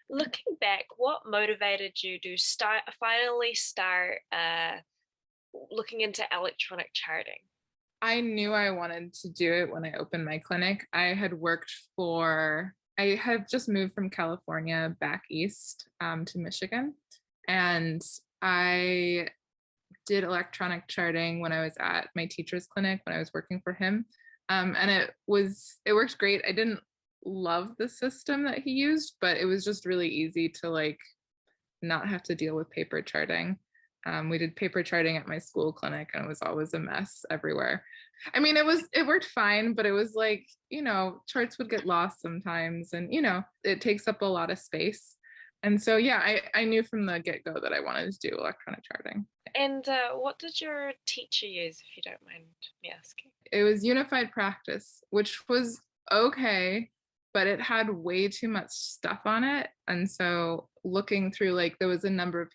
Looking back, what motivated you to finally start looking into electronic charting? I knew I wanted to do it when I opened my clinic. I had just moved from California back east to Michigan. And I did electronic charting when I was at my teacher's clinic when I was working for him. And it worked great. I didn't love the system that he used, but it was just really easy to like not have to deal with paper charting. We did paper charting at my school clinic and it was always a mess everywhere. I mean, it worked fine, but it was like, charts would get lost sometimes and, it takes up a lot of space. And so, yeah, I knew from the get go that I wanted to do electronic charting. And what did your teacher use, if you don't mind me asking? It was unified practice, which was okay, but it had way too much stuff on it. And so looking through, like, there was a number of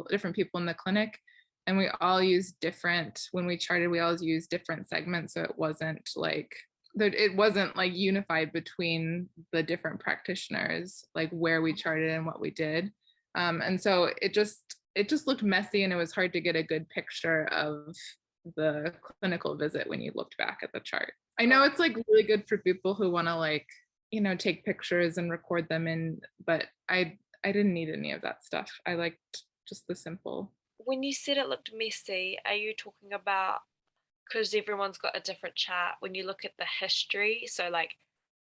different people in the clinic, and we all used different, when we charted, we all used different segments. So it wasn't like unified between the different practitioners, like where we charted and what we did. And so it just looked messy and it was hard to get a good picture of the clinical visit when you looked back at the chart. I know it's like really good for people who want to like, take pictures and record them in, but I didn't need any of that stuff. I liked just the simple. When you said it looked messy, are you talking about because everyone's got a different chart when you look at the history? So, like,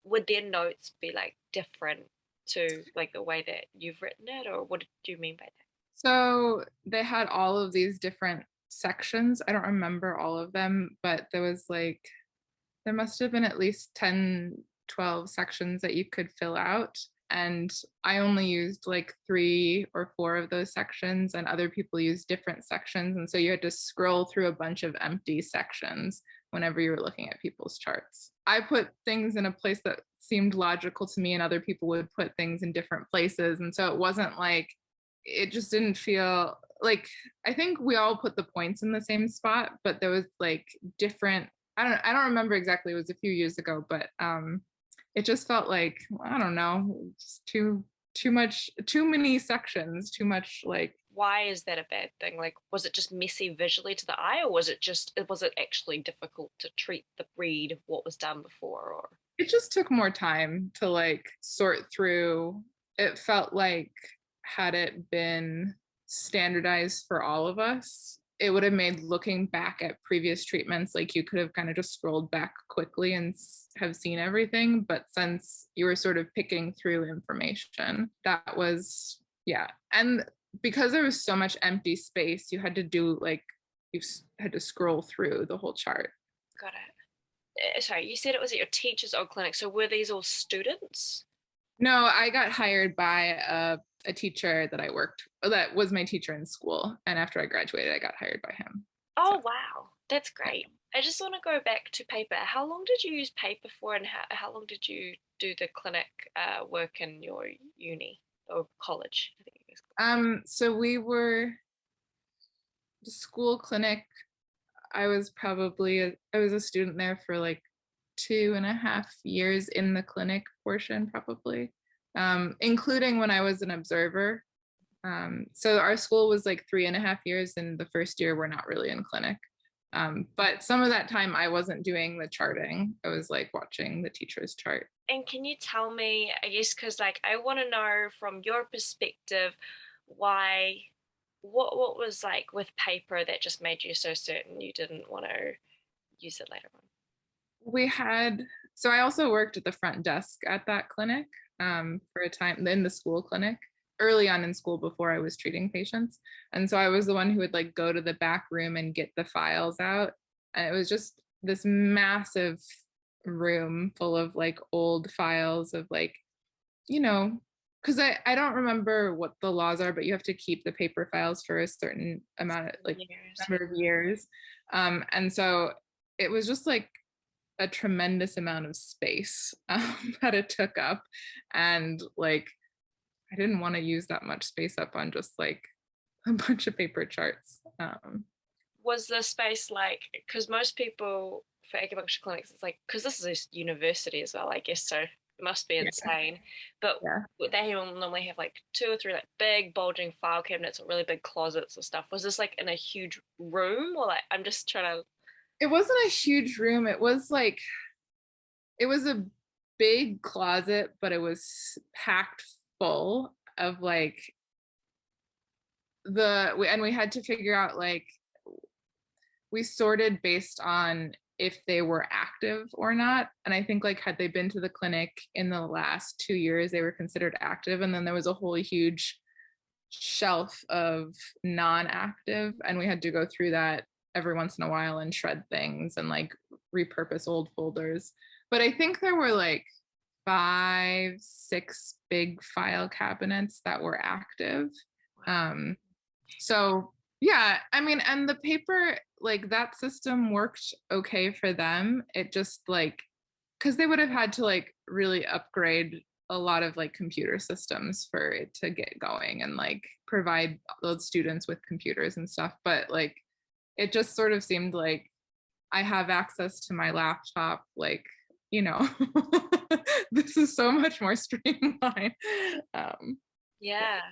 would their notes be like different to like the way that you've written it, or what do you mean by that? So they had all of these different sections. I don't remember all of them, but there must have been at least 10, 12 sections that you could fill out. And I only used like 3 or 4 of those sections, and other people used different sections. And so you had to scroll through a bunch of empty sections whenever you were looking at people's charts. I put things in a place that seemed logical to me, and other people would put things in different places. And so it wasn't like, it just didn't feel like, I think we all put the points in the same spot, but there was like different, I don't remember exactly, it was a few years ago, but it just felt like, I don't know, just too many sections, too much like. Why is that a bad thing? Like, was it just messy visually to the eye, or was it actually difficult to read what was done before? Or It just took more time to like sort through. It felt like, had it been standardized for all of us, it would have made looking back at previous treatments, like you could have kind of just scrolled back quickly and have seen everything. But since you were sort of picking through information, that was, yeah. And because there was so much empty space, you had to scroll through the whole chart. got it. Sorry, you said it was at your teacher's old clinic. So were these all students? No, I got hired by a teacher that was my teacher in school. And after I graduated, I got hired by him. So, Oh, wow. That's great. I just want to go back to paper. How long did you use paper for, and how long did you do the clinic work in your uni or college? I think it was. so the school clinic, I was a student there for like 2.5 years in the clinic portion, probably, including when I was an observer. So our school was like 3.5 years, and the first year we're not really in clinic. But some of that time I wasn't doing the charting. I was like watching the teacher's chart. And can you tell me, I guess, because like I want to know from your perspective, why, what was like with paper that just made you so certain you didn't want to use it later on? So I also worked at the front desk at that clinic for a time in the school clinic early on in school before I was treating patients. And so I was the one who would like go to the back room and get the files out. And it was just this massive room full of like old files of like, because I don't remember what the laws are, but you have to keep the paper files for a certain amount of like Years. number of years. And so it was just like a tremendous amount of space that it took up. And like, I didn't want to use that much space up on just like a bunch of paper charts. Was the space like, because most people for acupuncture clinics, it's like, because this is a university as well, I guess, so It must be Yeah. insane. But Yeah. they normally have like two or three like big bulging file cabinets or really big closets and stuff. Was this like in a huge room, or like I'm just trying to? It wasn't a huge room. It was like, it was a big closet, but it was packed full of like and we had to figure out like, we sorted based on if they were active or not. And I think like had they been to the clinic in the last 2 years, they were considered active. And then there was a whole huge shelf of non-active, and we had to go through that every once in a while and shred things and like repurpose old folders. But I think there were like 5, 6 big file cabinets that were active. um so yeah, I mean, and the paper, like that system worked okay for them. It just like, because they would have had to like really upgrade a lot of like computer systems for it to get going and like provide those students with computers and stuff. But like, it just sort of seemed like I have access to my laptop, like, you know, this is so much more streamlined. Um, Yeah,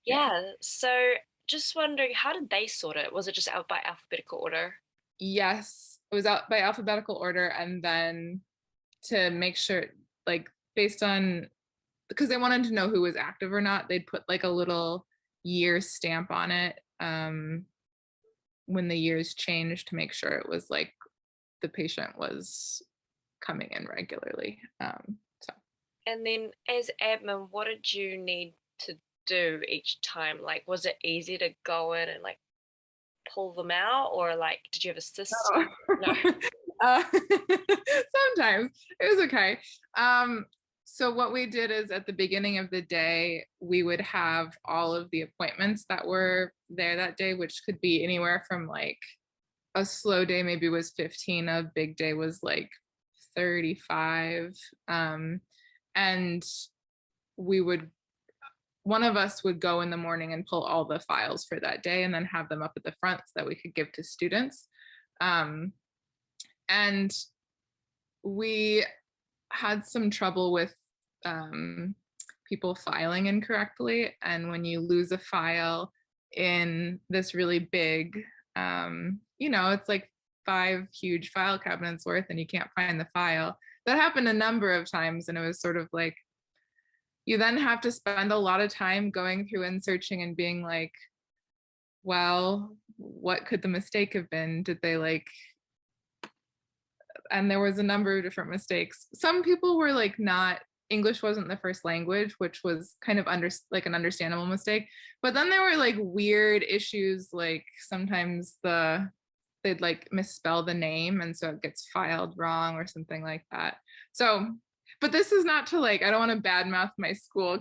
yeah. yeah. So just wondering, how did they sort it? Was it just out by alphabetical order? Yes, it was out by alphabetical order, and then to make sure, like, based on, because they wanted to know who was active or not, they'd put like a little year stamp on it, when the years changed, to make sure it was like the patient was coming in regularly. So And then as admin, what did you need to do each time? Like, was it easy to go in and like pull them out, or like did you have a system? No. no. uh, Sometimes it was okay. So what we did is at the beginning of the day, we would have all of the appointments that were there that day, which could be anywhere from like, a slow day maybe was 15, a big day was like 35. And we would, one of us would go in the morning and pull all the files for that day and then have them up at the front so that we could give to students. Um, and we had some trouble with people filing incorrectly. And when you lose a file in this really big, it's like 5 huge file cabinets worth, and you can't find the file. That happened a number of times, and it was sort of like, you then have to spend a lot of time going through and searching and being like, well, what could the mistake have been? Did they like, and there was a number of different mistakes. Some people were like, not, English wasn't the first language, which was kind of like an understandable mistake. But then there were like weird issues, like sometimes they'd like misspell the name, and so it gets filed wrong or something like that. So, but this is not to like, I don't want to badmouth my school.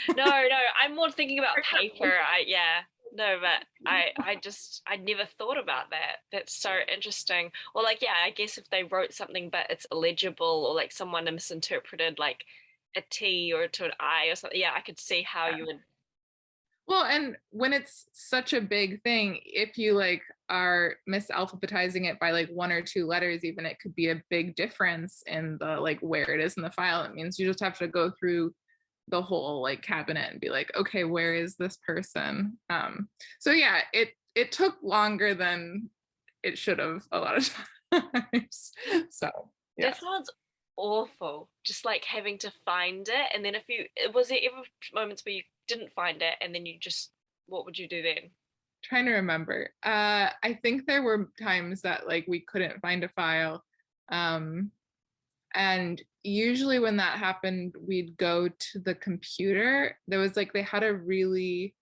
No, no, I'm more thinking about paper. Yeah. No, but I never thought about that. That's so interesting. Or like, yeah, I guess if they wrote something but it's illegible, or like someone misinterpreted like a T or to an I or something, yeah, I could see how you would. Well, and when it's such a big thing, if you like are misalphabetizing it by like 1 or 2 letters, even, it could be a big difference in the like where it is in the file. It means you just have to go through the whole like cabinet and be like, okay, where is this person? So yeah, it took longer than it should have a lot of times. So yeah. That sounds awful. Just like having to find it, and then if you was there ever moments where you didn't find it, and then you just what would you do then? Trying to remember. I think there were times that like we couldn't find a file. Um, and usually when that happened, we'd go to the computer. There was like, they had a really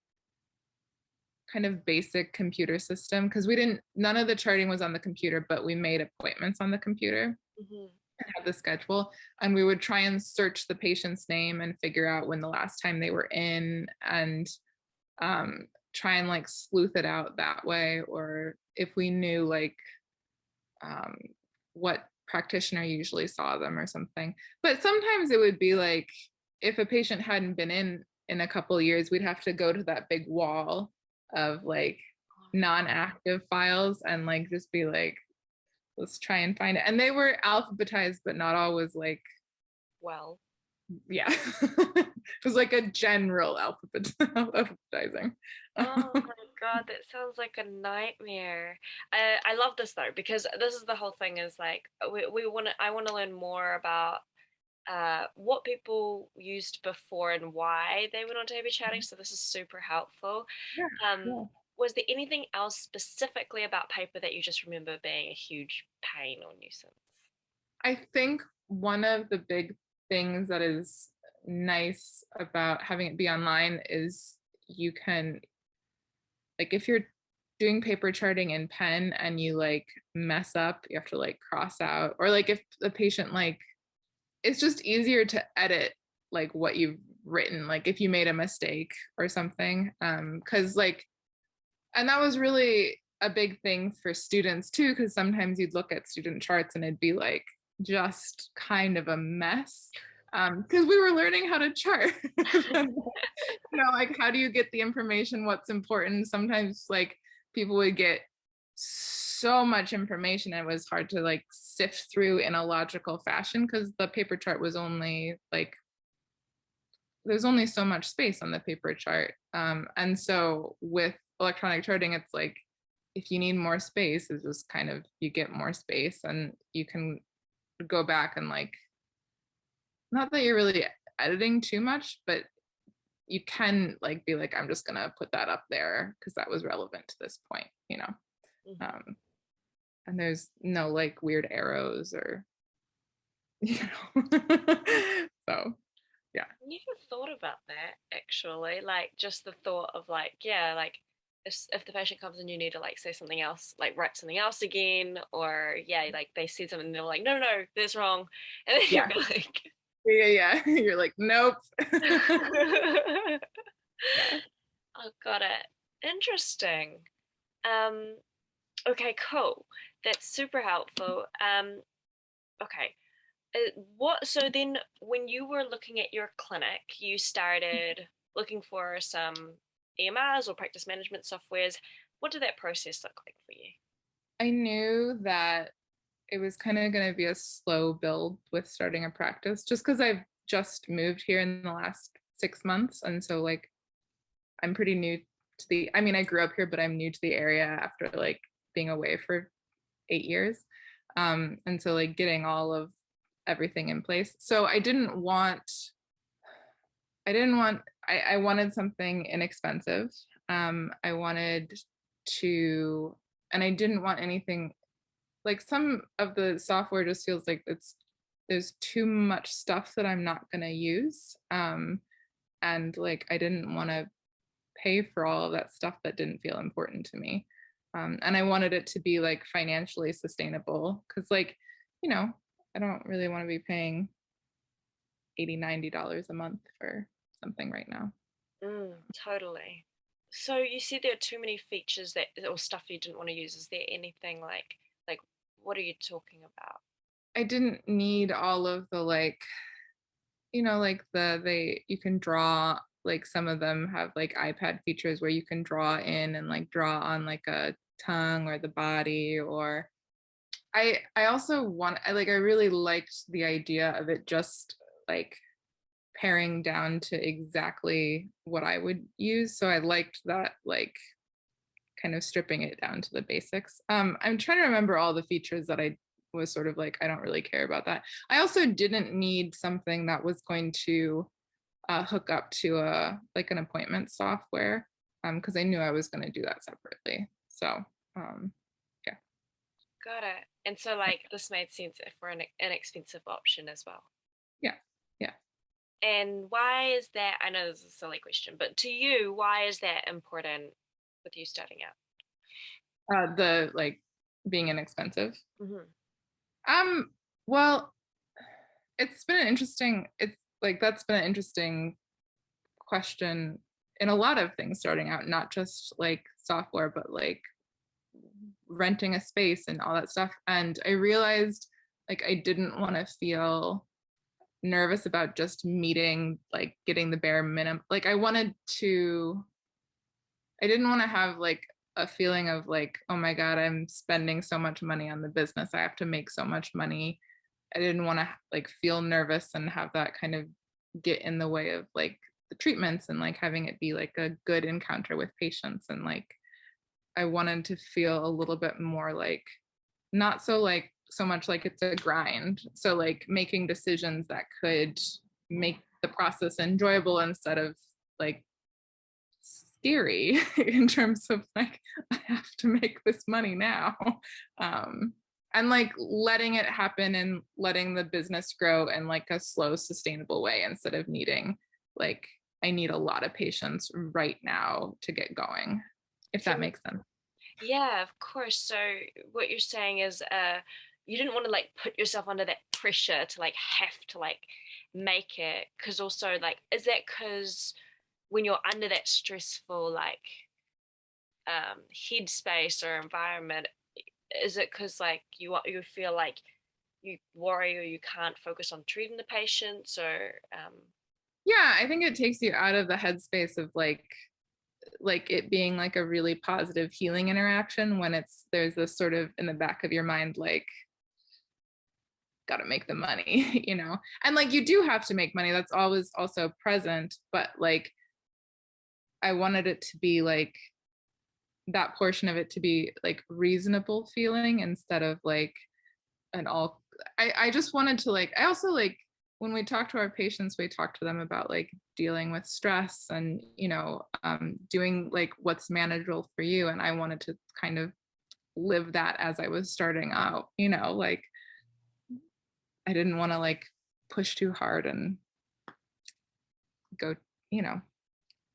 kind of basic computer system, because none of the charting was on the computer, but we made appointments on the computer Mm-hmm. and had the schedule. And we would try and search the patient's name and figure out when the last time they were in, and try and like sleuth it out that way. Or if we knew like um, what practitioner usually saw them or something. But sometimes it would be like, if a patient hadn't been in a couple of years, we'd have to go to that big wall of like non-active files and like just be like, let's try and find it. And they were alphabetized, but not always like Well. Yeah. It was like a general alphabetizing. Oh my God, that sounds like a nightmare. I love this though because this is the whole thing is like we want to I want to learn more about what people used before and why they went on table chatting. So this is super helpful. Yeah, Um, yeah. was there anything else specifically about paper that you just remember being a huge pain or nuisance? I think one of the big things that is nice about having it be online is you can, like, if you're doing paper charting in pen and you like mess up, you have to like cross out, or like if the patient like, it's just easier to edit like what you've written, like if you made a mistake or something. Because like, and that was really a big thing for students too, because sometimes you'd look at student charts and it'd be like just kind of a mess, because we were learning how to chart. Like how do you get the information, what's important? Sometimes like people would get so much information, it was hard to like sift through in a logical fashion because the paper chart was only like, there's only so much space on the paper chart. And so with electronic charting, it's like if you need more space, it's just kind of you get more space and you can go back and like, not that you're really editing too much, but you can like be like, I'm just gonna put that up there because that was relevant to this point. Mhm. Um, and there's no like weird arrows or you so yeah. Never thought about that actually. Like just the thought of like, yeah, like if the patient comes and you need to like say something else, like write something else again, or yeah, like they said something and they're like, no, no, that's wrong, and then you'd Yeah. be like, Yeah. You're like, nope. Yeah. oh, got it. Interesting. Um, okay, cool. That's super helpful. Okay. What so then when you were looking at your clinic, you started looking for some EMRs or practice management softwares. What did that process look like for you? I knew that it was kind of going to be a slow build with starting a practice just because I've just moved here in the last 6 months. And so, like, I'm pretty new to I mean, I grew up here, but I'm new to the area after like being away for 8 years. And so, like, getting all of everything in place. So, I wanted something inexpensive. I wanted to, and I didn't want anything like some of the software just feels like there's too much stuff that I'm not going to use. And like I didn't want to pay for all of that stuff that didn't feel important to me. And I wanted it to be like financially sustainable because like, you know, I don't really want to be paying $80-$90 a month for something right now. Totally. So you said there are too many features that or stuff you didn't want to use. Is there anything like what are you talking about? I didn't need all of the like, like you can draw, like some of them have like iPad features where you can draw in and like draw on like a tongue or the body. Or I also I really liked the idea of it just like paring down to exactly what I would use. So I liked that, like kind of stripping it down to the basics. I'm trying to remember all the features that I was sort of like, I don't really care about that. I also didn't need something that was going to hook up to like an appointment software, because I knew I was going to do that separately. So yeah. Got it. And so like this made sense for an inexpensive option as well. Yeah. Yeah. And why is that? I know this is a silly question, but to you, why is that important with you starting out? The like being inexpensive. Hmm. Um, well, it's like that's been an interesting question in a lot of things starting out, not just like software, but like renting a space and all that stuff. And I realized like I didn't want to feel nervous about just meeting, like getting the bare minimum. Like I didn't want to have like a feeling of like, oh my God, I'm spending so much money on the business. I have to make so much money. I didn't want to like feel nervous and have that kind of get in the way of like the treatments and like having it be like a good encounter with patients. And like I wanted to feel a little bit more like, not so like so much like it's a grind. So like making decisions that could make the process enjoyable instead of like scary in terms of like I have to make this money now. um and like letting it happen and letting the business grow in like a slow sustainable way instead of needing like I need a lot of patience right now to get going, if that So makes sense. yeah, of course. So what you're saying is you didn't want to like put yourself under that pressure to like have to like make it, because also like is that because when you're under that stressful like headspace or environment, is it because like you feel like you worry or you can't focus on treating the patients or Yeah, I think it takes you out of the headspace of like it being like a really positive healing interaction when it's there's this sort of in the back of your mind like got to make the money, you know. And like you do have to make money, that's always also present, but like I wanted it to be like that portion of it to be like reasonable feeling instead of like an all I just wanted to like I also like when we talk to our patients we talk to them about like dealing with stress and you know doing like what's manageable for you, and I wanted to kind of live that as I was starting out, you know, like I didn't want to like push too hard and go, you know.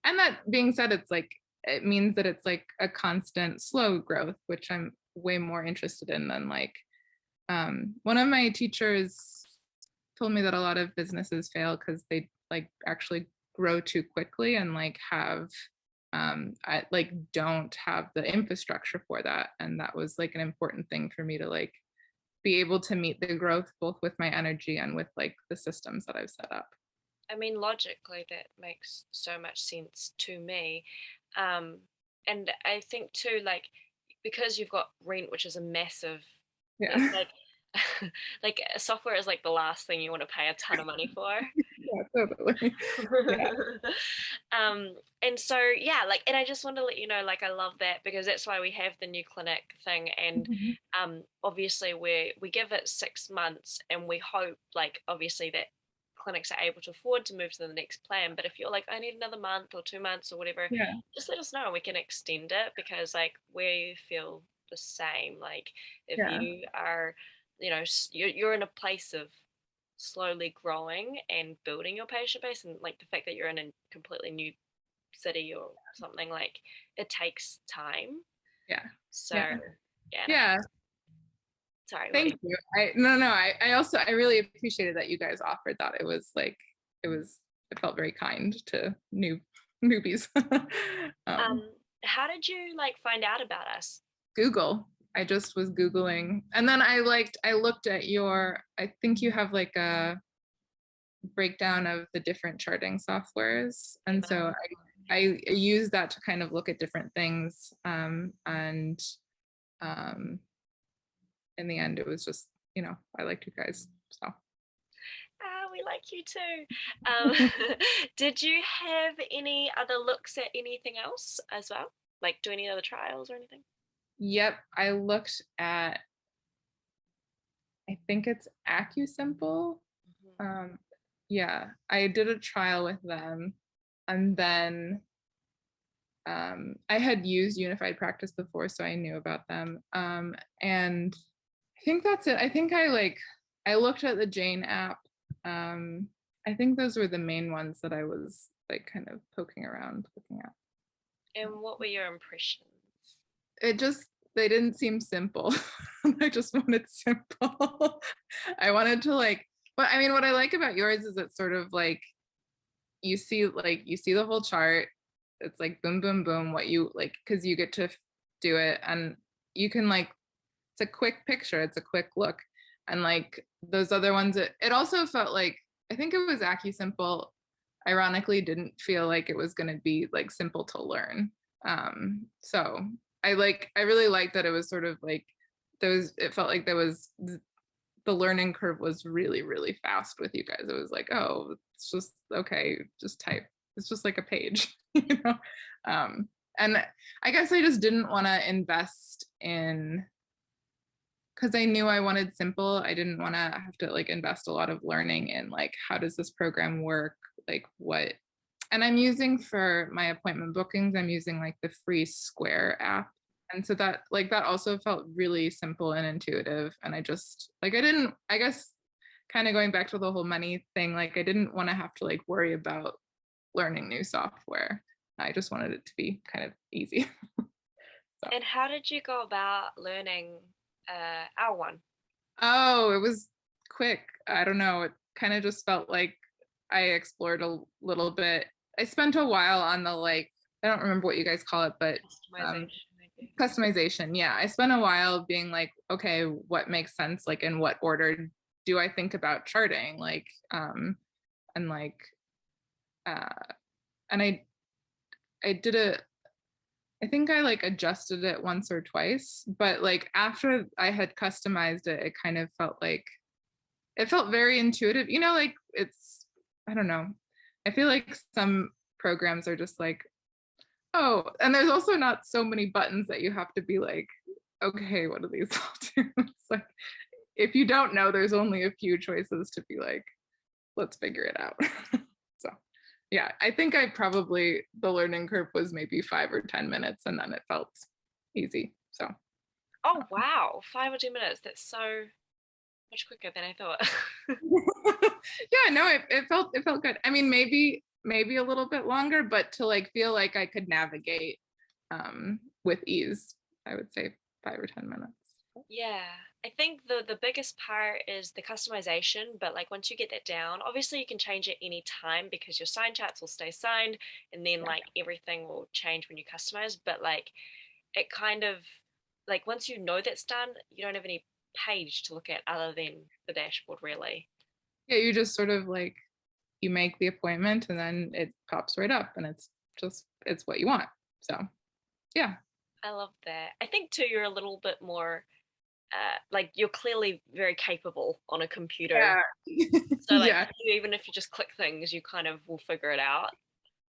And that being said, it's like it means that it's like a constant slow growth, which I'm way more interested in than like one of my teachers told me that a lot of businesses fail because they like actually grow too quickly and like have I like don't have the infrastructure for that. And that was like an important thing for me to like be able to meet the growth both with my energy and with like the systems that I've set up. I mean, logically, that makes so much sense to me. Um, and I think too, like, because you've got rent, which is a massive, it's Yeah. like, like software is like the last thing you want to pay a ton of money for. Yeah, totally. Yeah. um, and so yeah, like, and I just want to let you know, like, I love that because that's why we have the new clinic thing, and Mhm. obviously we give it 6 months, and we hope, like, obviously that clinics are able to afford to move to the next plan. But if you're like, I need another month or 2 months or whatever, Yeah. just let us know and we can extend it, because like where you feel the same, like if Yeah. you are, you know, you're in a place of slowly growing and building your patient base, and like the fact that you're in a completely new city or something, like it takes time. Yeah. So Yeah. yeah, and Yeah. sorry, what do Thank you you. I also I really appreciated that you guys offered that. It was like it was it felt very kind to newbies. um how did you like find out about us? Google. I just was Googling. And then I looked at your I think you have like a breakdown of the different charting softwares. And so I use that to kind of look at different things. And um in the end it was just, you know, I liked you guys. So Ah, we like you too. Um, did you have any other looks at anything else as well? Like do any other trials or anything? yep, I looked at I think it's AcuSimple. Mhm. Um, yeah, I did a trial with them, and then I had used Unified Practice before, so I knew about them. And I think that's it. I think I looked at the Jane app. I think those were the main ones that I was like kind of poking around looking at. And what were your impressions? It just they didn't seem simple. I just wanted simple. I wanted to like but I mean what I like about yours is it's sort of like you see the whole chart. It's like boom boom boom what you like because you get to do it and you can like it's a quick picture, it's a quick look. And like those other ones it also felt like I think it was AcuSimple ironically didn't feel like it was going to be like simple to learn. So I really liked that it was sort of like there was it felt like there was the learning curve was really, really fast with you guys. It was like, oh, it's just okay, just type. It's just like a page, you know. And I guess I just didn't want to invest in, because I knew I wanted simple. I didn't want to have to like invest a lot of learning in like how does this program work, like what. And I'm using for my appointment bookings, I'm using like the free Square app. And so that like that also felt really simple and intuitive. And I just like I didn't, I guess kind of going back to the whole money thing, like I didn't want to have to like worry about learning new software. I just wanted it to be kind of easy. So And how did you go about learning our one? oh, it was quick. I don't know. It kind of just felt like I explored a little bit. I spent a while on the like, I don't remember what you guys call it, but um, Customization, I guess. customization. Yeah. I spent a while being like, okay, what makes sense? Like, in what order do I think about charting? Like, and like, uh, and I did a, I think I like adjusted it once or twice, but like after I had customized it, it kind of felt like it felt very intuitive. You know, like it's, I don't know. I feel like some programs are just like, oh, and there's also not so many buttons that you have to be like, okay, what do these all do? It's like, if you don't know, there's only a few choices to be like, let's figure it out. So, yeah, I think I probably, the learning curve was maybe 5 or 10 minutes and then it felt easy. So, Oh wow, 5 or 2 minutes. That's so much quicker than I thought. yeah, no, it felt good. I mean, maybe a little bit longer, but to like feel like I could navigate with ease, I would say 5 or 10 minutes. Yeah, I think the biggest part is the customization, but like once you get that down, obviously you can change it any time because your sign charts will stay signed and then Yeah, like everything will change when you customize, but like it kind of like once you know that's done, you don't have any page to look at other than the dashboard really. yeah, you just sort of like you make the appointment and then it pops right up and it's just it's what you want. So yeah, I love that. I think too you're a little bit more like you're clearly very capable on a computer. yeah, So like yeah, even if you just click things, you kind of will figure it out.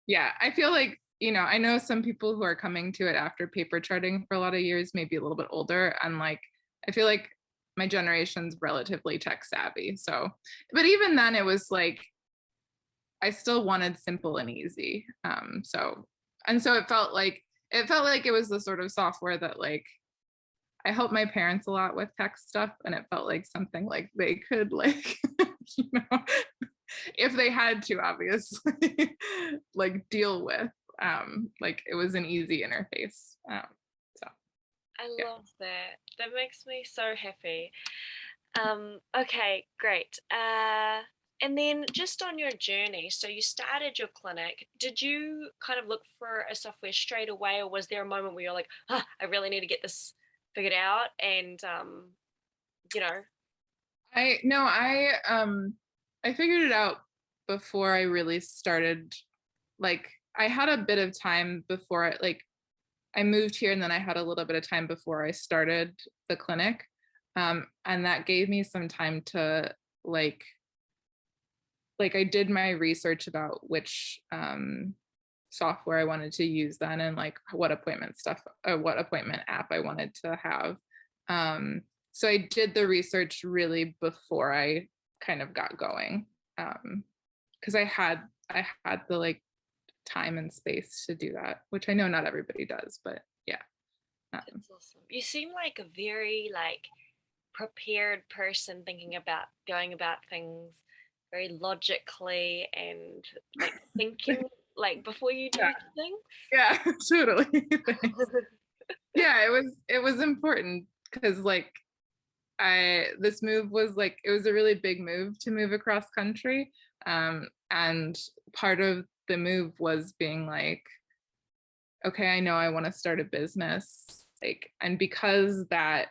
yeah. I feel like, you know, I know some people who are coming to it after paper charting for a lot of years, maybe a little bit older, and like I feel like my generation's relatively tech savvy. So, but even then, it was like I still wanted simple and easy. So and so it felt like it was the sort of software that like I helped my parents a lot with tech stuff, and it felt like something like they could like you know if they had to obviously like deal with. Like it was an easy interface. So I yeah. love that. That makes me so happy. Okay, great. And then just on your journey, so you started your clinic. Did you kind of look for a software straight away, or was there a moment where you're like, ah, I really need to get this figured out? And you know, I no, I figured it out before I really started. Like I had a bit of time before I moved here, and then I had a little bit of time before I started the clinic. And that gave me some time to like I did my research about which software I wanted to use then, and like what appointment stuff or what appointment app I wanted to have. So I did the research really before I kind of got going, because I had the like time and space to do that, which I know not everybody does, but yeah. it's awesome. You seem like a very like prepared person thinking about going about things very logically and like thinking like before you Yeah, do things. yeah, totally. Thanks. Yeah, it was important because like this move was like it was a really big move to move across country, and part of the move was being like, okay, I know I want to start a business, like, and because that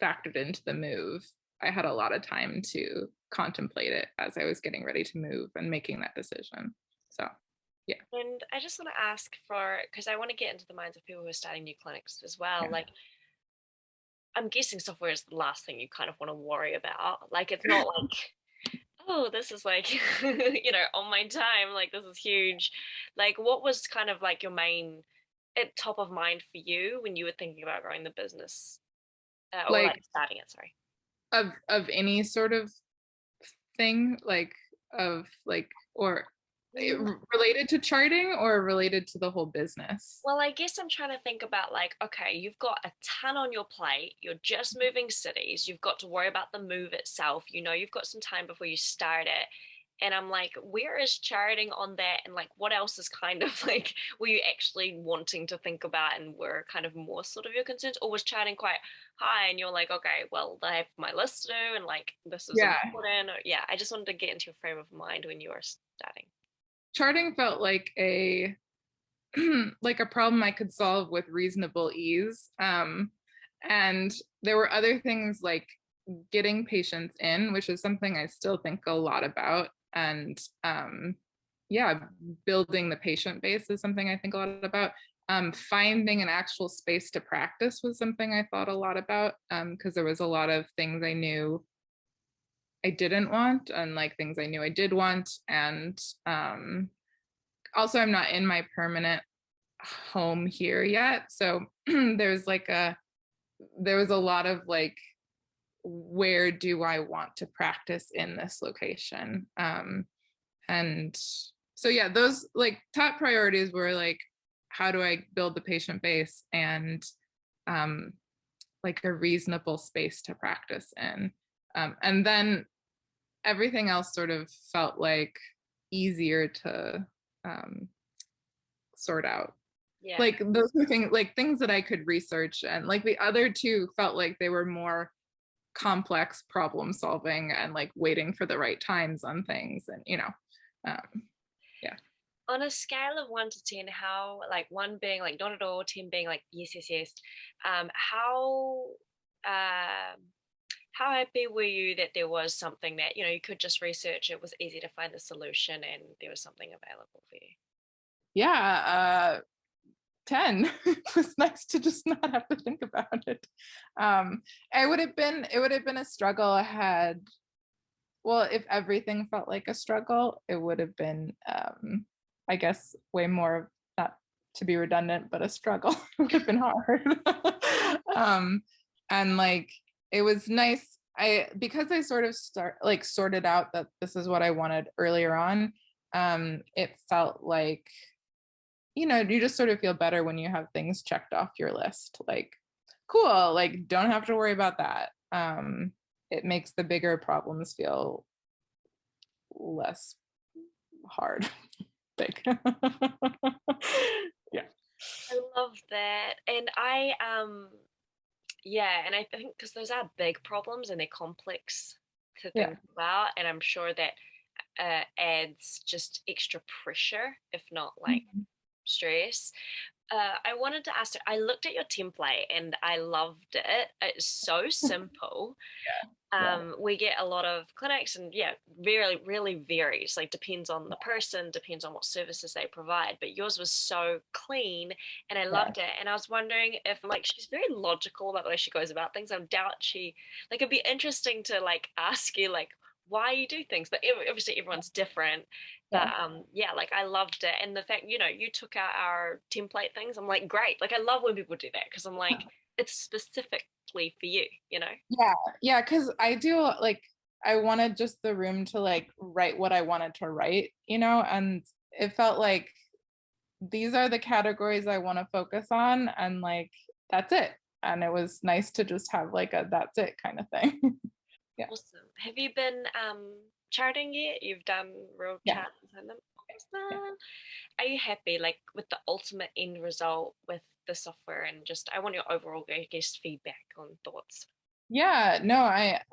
factored into the move, I had a lot of time to contemplate it as I was getting ready to move and making that decision. So yeah. And I just want to ask for, because I want to get into the minds of people who are starting new clinics as well. Yeah. Like, I'm guessing software is the last thing you kind of want to worry about. Like, it's not like, oh, this is like, on my time, like, this is huge. Like, what was kind of like your main, at top of mind for you when you were thinking about growing the business, or like Like starting it? Sorry. of any sort of thing, like of like, or Mm, related to charting or related to the whole business? Well, I guess I'm trying to think about like, okay, you've got a ton on your plate. You're just moving cities. You've got to worry about the move itself. You've got some time before you start it. And I'm like, where is charting on that? And like, what else is kind of like, were you actually wanting to think about and were kind of more sort of your concerns? Or was charting quite high and you're like, okay, well, I have my list to do and like, this is Yeah, important. Or, yeah, I just wanted to get into your frame of mind when you were starting. charting felt like a like a problem I could solve with reasonable ease. And there were other things like getting patients in, which is something I still think a lot about. And yeah, building the patient base is something I think a lot about. Finding an actual space to practice was something I thought a lot about, because there was a lot of things I knew I didn't want and like things I knew I did want. And also, I'm not in my permanent home here yet. So there was a lot of like, where do I want to practice in this location? And so yeah, those like top priorities were like, how do I build the patient base and um, like a reasonable space to practice in? And then everything else sort of felt like easier to um, sort out. Yeah. Like those were things like things that I could research, and like the other two felt like they were more complex problem solving and like waiting for the right times on things, and um yeah. On a scale of 1 to 10, how, like, 1 being like not at all, 10 being like yes, yes, yes, um, um, how happy were you that there was something that you could just research? It was easy to find the solution, and there was something available for you. Yeah, 10. It was nice to just not have to think about it. It would have been a struggle ahead. Well, if everything felt like a struggle, it would have been, I guess, way more, not to be redundant, but a struggle. It would have been hard. um, and like, it was nice. Because I sort of sorted out that this is what I wanted earlier on. It felt like, you just sort of feel better when you have things checked off your list. Like, cool, like, don't have to worry about that. It makes the bigger problems feel less hard. Big. Yeah. I love that. And yeah, and I think because those are big problems and they're complex to Yeah. think about, and I'm sure that adds just extra pressure, if not like Mhm. stress. I wanted to ask, I looked at your template and I loved it. It's so simple. Yeah. We get a lot of clinics, and yeah, really, really varies. Like, depends on the person, depends on what services they provide. But yours was so clean, and I Yeah. loved it. And I was wondering if, like, she's very logical about the way she goes about things. I doubt she, like, it'd be interesting to like ask you like why you do things. But obviously, everyone's different. But Yeah. yeah, like I loved it, and the fact you took out our template things. I'm like, great. Like I love when people do that because I'm like, it's specifically for you. Yeah. Yeah. Cause I do like, I wanted just the room to like write what I wanted to write, and it felt like these are the categories I want to focus on, and like that's it. And it was nice to just have like a that's it kind of thing. Yeah. Awesome. Have you been charting yet? You've done real Yeah. charts on them. Yeah. Awesome. Are you happy like with the ultimate end result with the software, and just I want your overall, I guess, feedback on thoughts. Yeah, no,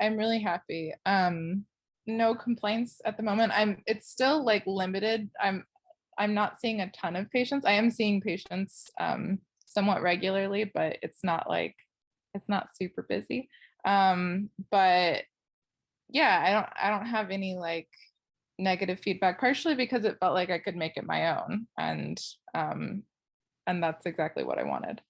I'm really happy. No complaints at the moment. It's still like limited. I'm not seeing a ton of patients. I am seeing patients somewhat regularly, but it's not super busy. But yeah, I don't have any like negative feedback, partially because it felt like I could make it my own, and that's exactly what I wanted.